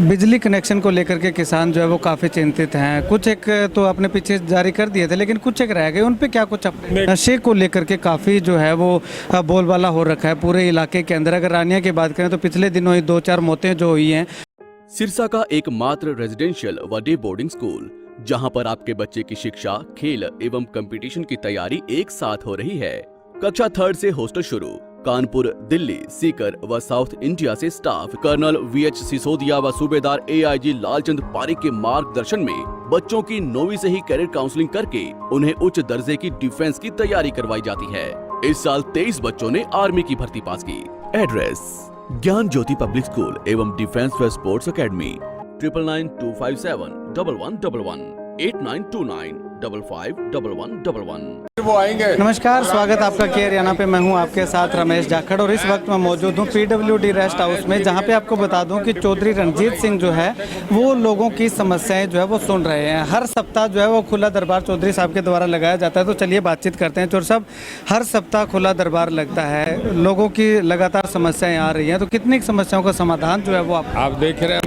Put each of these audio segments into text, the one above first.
बिजली कनेक्शन को लेकर के किसान जो है वो काफ़ी चिंतित हैं। कुछ एक तो आपने पीछे जारी कर दिए थे, लेकिन कुछ एक रह गए। उन पे क्या कुछ अपने नशे को लेकर के काफ़ी जो है वो बोलबाला हो रखा है पूरे इलाके के अंदर। अगर रानिया की बात करें तो पिछले दिनों ही 2-4 मौतें जो हुई हैं। सिरसा का एकमात्र रेजिडेंशियल व डे बोर्डिंग स्कूल, जहां पर आपके बच्चे की शिक्षा, खेल एवं कंपटीशन की तैयारी एक साथ हो रही है। कक्षा 3 से हॉस्टल शुरू। कानपुर, दिल्ली, सीकर व साउथ इंडिया से स्टाफ कर्नल VH सिसोदिया व सूबेदार AIG लालचंद पारिक के मार्गदर्शन में बच्चों की 9वीं से ही कैरियर काउंसलिंग करके उन्हें उच्च दर्जे की डिफेंस की तैयारी करवाई जाती है। इस साल 23 बच्चों ने आर्मी की भर्ती पास की। एड्रेस: ज्ञान ज्योति पब्लिक स्कूल एवं डिफेंस व स्पोर्ट्स अकेडमी। 9992571111 8929551111। वो आएंगे। नमस्कार, स्वागत आपका केयर याना पे। मैं हूं आपके साथ रमेश जाखड़ और इस वक्त मैं मौजूद हूं PWD रेस्ट हाउस में, जहां पे आपको बता दूं कि चौधरी रणजीत सिंह जो है वो लोगों की समस्याएं जो है वो सुन रहे हैं। हर सप्ताह जो है वो खुला दरबार चौधरी साहब के द्वारा लगाया जाता है। तो चलिए बातचीत करते हैं। चौधरी साहब, हर सप्ताह खुला दरबार लगता है, लोगों की लगातार समस्याएं आ रही हैं, तो कितनी समस्याओं का समाधान जो है वो आप देख रहे हैं,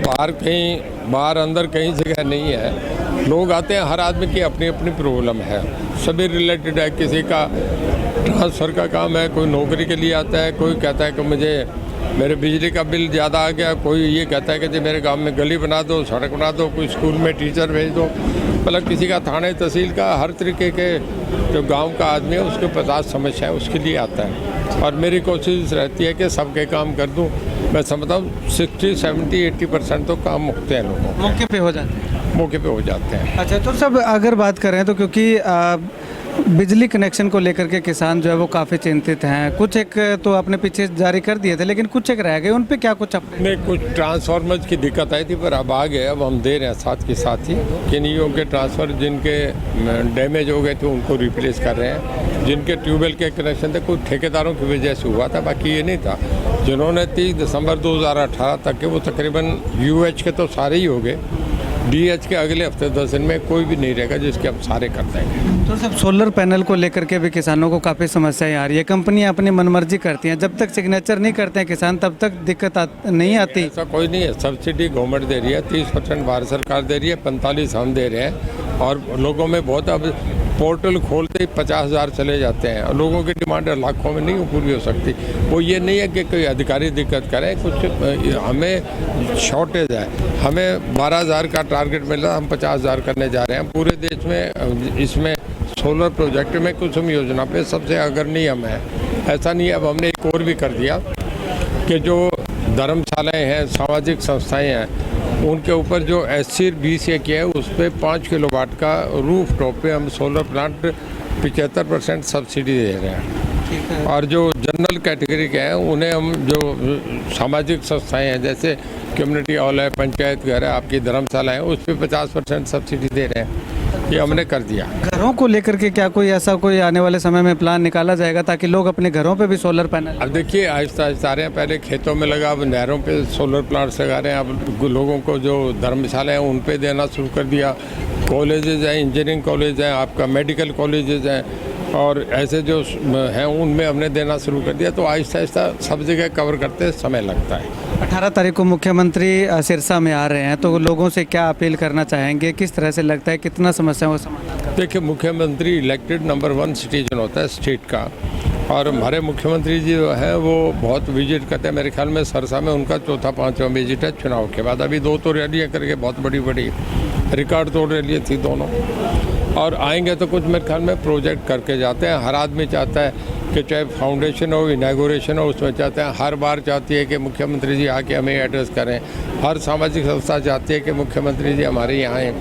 बाहर अंदर कहीं जगह नहीं है। लोग आते हैं, हर आदमी की अपनी अपनी प्रॉब्लम है, सभी रिलेटेड है। किसी का ट्रांसफ़र का काम है, कोई नौकरी के लिए आता है, कोई कहता है कि मेरे बिजली का बिल ज़्यादा आ गया, कोई ये कहता है कि जी मेरे गांव में गली बना दो, सड़क बना दो, कोई स्कूल में टीचर भेज दो। मतलब किसी का थाने तहसील का, हर तरीके के जो गांव का आदमी है उसके 50 समस्या है, उसके लिए आता है। और मेरी कोशिश रहती है कि सबके काम कर दूं। मैं समझता हूँ 60, 70, 80% तो काम मुकते हैं, लोगों मौके पे हो जाते हैं। मौके पे हो जाते हैं। अच्छा, तो सब अगर बात करें तो क्योंकि बिजली कनेक्शन को लेकर के किसान जो है वो काफ़ी चिंतित हैं। कुछ एक तो आपने पीछे जारी कर दिए थे, लेकिन कुछ एक रह गए। उन पे क्या कुछ अपने नहीं, कुछ ट्रांसफार्मर की दिक्कत आई थी, पर अब आ गए। अब हम दे रहे हैं साथ के साथ ही। किन्हीं के ट्रांसफर जिनके डैमेज हो गए थे उनको रिप्लेस कर रहे हैं। जिनके ट्यूबवेल के कनेक्शन थे कुछ ठेकेदारों की वजह से हुआ था, बाकी ये नहीं था। जिन्होंने 30 दिसंबर 2018 तक के, वो तकरीबन UH के तो सारे ही हो गए। DH के अगले हफ्ते 10 दिन में कोई भी नहीं रहेगा जिसके हम सारे कर देंगे। तो सब सोलर पैनल को लेकर के भी किसानों को काफ़ी समस्याएं आ रही है। कंपनियां अपनी मनमर्जी करती हैं, जब तक सिग्नेचर नहीं करते हैं किसान तब तक दिक्कत नहीं आती। ऐसा कोई नहीं है। सब्सिडी गवर्नमेंट दे रही है, 30% भारत सरकार दे रही है, 45 हम दे रहे हैं। और लोगों में बहुत, अब पोर्टल खोलते ही 50,000 चले जाते हैं और लोगों की डिमांड लाखों में नहीं पूरी हो सकती। वो ये नहीं है कि कोई अधिकारी दिक्कत करे, कुछ हमें शॉर्टेज है। हमें 12,000 का टारगेट मिला, हम 50,000 करने जा रहे हैं पूरे देश में। इसमें सोलर प्रोजेक्ट में कुछ हम योजना पे सबसे अग्रणी हम हैं। ऐसा नहीं है, अब हमने एक और भी कर दिया कि जो धर्मशालाएँ हैं, सामाजिक संस्थाएँ हैं, उनके ऊपर जो SC BC किया है उस पर 5 किलोवाट का रूफ टॉप पे हम सोलर प्लांट 75% सब्सिडी दे रहे हैं। और जो जनरल कैटेगरी के हैं उन्हें हम, जो सामाजिक संस्थाएं हैं जैसे कम्युनिटी हॉल है, पंचायत घर है, आपकी धर्मशाला है, उस पर 50% सब्सिडी दे रहे हैं। ये हमने कर दिया। घरों को लेकर के क्या कोई ऐसा कोई आने वाले समय में प्लान निकाला जाएगा ताकि लोग अपने घरों पे भी सोलर पैनल? अब देखिए, आहिस्ता आहिस्ता आ रहे हैं। पहले खेतों में लगा, अब नहरों पे सोलर प्लांट्स लगा रहे हैं। अब लोगों को जो धर्मशाला है उन पे देना शुरू कर दिया। कॉलेजेज हैं, इंजीनियरिंग कॉलेज हैं, आपका मेडिकल कॉलेजेज हैं, और ऐसे जो हैं उनमें हमने देना शुरू कर दिया। तो आहिस्ता आहिस्ता सब जगह कवर करते समय लगता है। 18 तारीख को मुख्यमंत्री सिरसा में आ रहे हैं, तो लोगों से क्या अपील करना चाहेंगे? किस तरह से लगता है, कितना समस्याओं का समाधान? देखिए, मुख्यमंत्री इलेक्टेड नंबर 1 सिटीजन होता है स्टेट का, और हमारे मुख्यमंत्री जी जो है वो बहुत विजिट करते हैं। मेरे ख्याल में सरसा में उनका 4था-5वां विजिट है चुनाव के बाद। अभी 2 तो रैलियाँ करके बहुत बड़ी बड़ी रिकॉर्ड तोड़ रैलियाँ थी दोनों, और आएंगे तो कुछ मेरे ख्याल में प्रोजेक्ट करके जाते हैं। हर आदमी चाहता है कि चाहे फाउंडेशन हो, इनॉग्रेशन हो, उसमें चाहते हैं, हर बार चाहती है कि मुख्यमंत्री जी आके हमें एड्रेस करें। हर सामाजिक संस्था चाहती है कि मुख्यमंत्री जी हमारे यहाँ आएँ।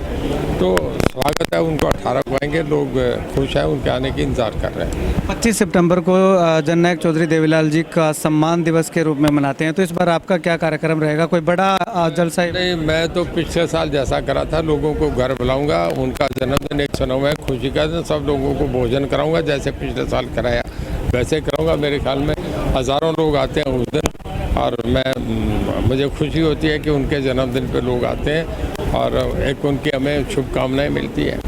तो स्वागत है, उनको 18 को आएंगे। लोग खुश हैं, उनके आने की इंतजार कर रहे हैं। 25 सितंबर को जननायक चौधरी देवीलाल जी का सम्मान दिवस के रूप में मनाते हैं, तो इस बार आपका क्या कार्यक्रम रहेगा? कोई बड़ा जलसा? नहीं, मैं तो पिछले साल जैसा करा था, लोगों को घर बुलाऊंगा, उनका जन्मदिन 109वां खुशी का दिन, सब लोगों को भोजन कराऊंगा जैसे पिछले साल कराया वैसे कराऊंगा। मेरे ख्याल में हज़ारों लोग आते हैं उस दिन, और मुझे खुशी होती है कि उनके जन्मदिन पे लोग आते हैं, और एक उनकी हमें शुभकामनाएं मिलती है।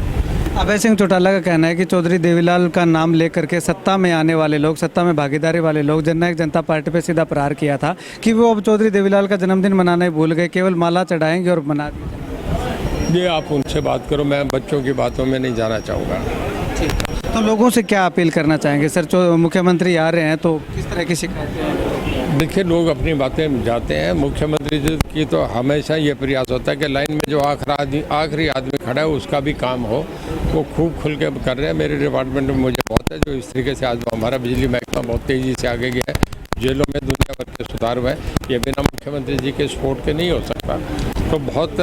अभय सिंह चौटाला का कहना है कि चौधरी देवीलाल का नाम लेकर के सत्ता में आने वाले लोग, सत्ता में भागीदारी वाले लोग जननायक जनता पार्टी पे सीधा प्रहार किया था कि वो अब चौधरी देवीलाल का जन्मदिन मनाना ही भूल गए, केवल माला चढ़ाएंगे और मना दिए। ये आप उनसे बात करो, मैं बच्चों की बातों में नहीं जाना चाहूँगा। तो लोगों से क्या अपील करना चाहेंगे सर? जो मुख्यमंत्री आ रहे हैं तो किस तरह की शिकायत? देखिए, लोग अपनी बातें जाते हैं, मुख्यमंत्री जी की तो हमेशा ये प्रयास होता है कि लाइन में जो आखिरी आदमी खड़ा है उसका भी काम हो, वो खूब खुल के कर रहे हैं। मेरे डिपार्टमेंट में मुझे बहुत है जो इस तरीके से आज हमारा बिजली महकमा बहुत तेज़ी से आगे गया है, जेलों में दुनिया भर के सुधार हुए हैं। ये बिना मुख्यमंत्री जी के सपोर्ट के नहीं हो सकता। तो बहुत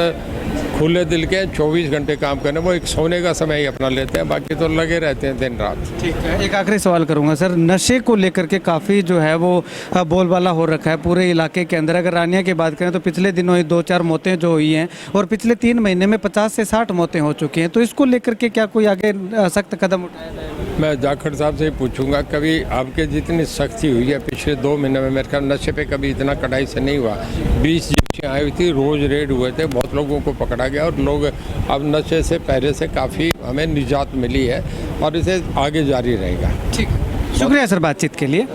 खुले दिल के 24 घंटे काम करने, वो एक सोने का समय ही अपना लेते हैं, बाकी तो लगे रहते हैं दिन रात। ठीक है, एक आखिरी सवाल करूंगा सर, नशे को लेकर के काफ़ी जो है वो बोलबाला हो रखा है पूरे इलाके के अंदर। अगर रानिया की बात करें तो पिछले दिनों ही 2-4 मौतें जो हुई हैं और पिछले 3 महीने में 50 से 60 मौतें हो चुकी हैं। तो इसको लेकर के क्या कोई आगे सख्त कदम उठाया जाए? मैं जाखड़ साहब से ही पूछूंगा, कभी आपके जितनी सख्ती हुई है पिछले 2 महीने में, मेरे ख्याल नशे पे कभी इतना कड़ाई से नहीं हुआ। 20 जिप्सियाँ आई हुई थी, रोज़ रेड हुए थे, बहुत लोगों को पकड़ा गया और लोग अब नशे से पहले से काफ़ी हमें निजात मिली है और इसे आगे जारी रहेगा। ठीक, शुक्रिया सर बातचीत के लिए।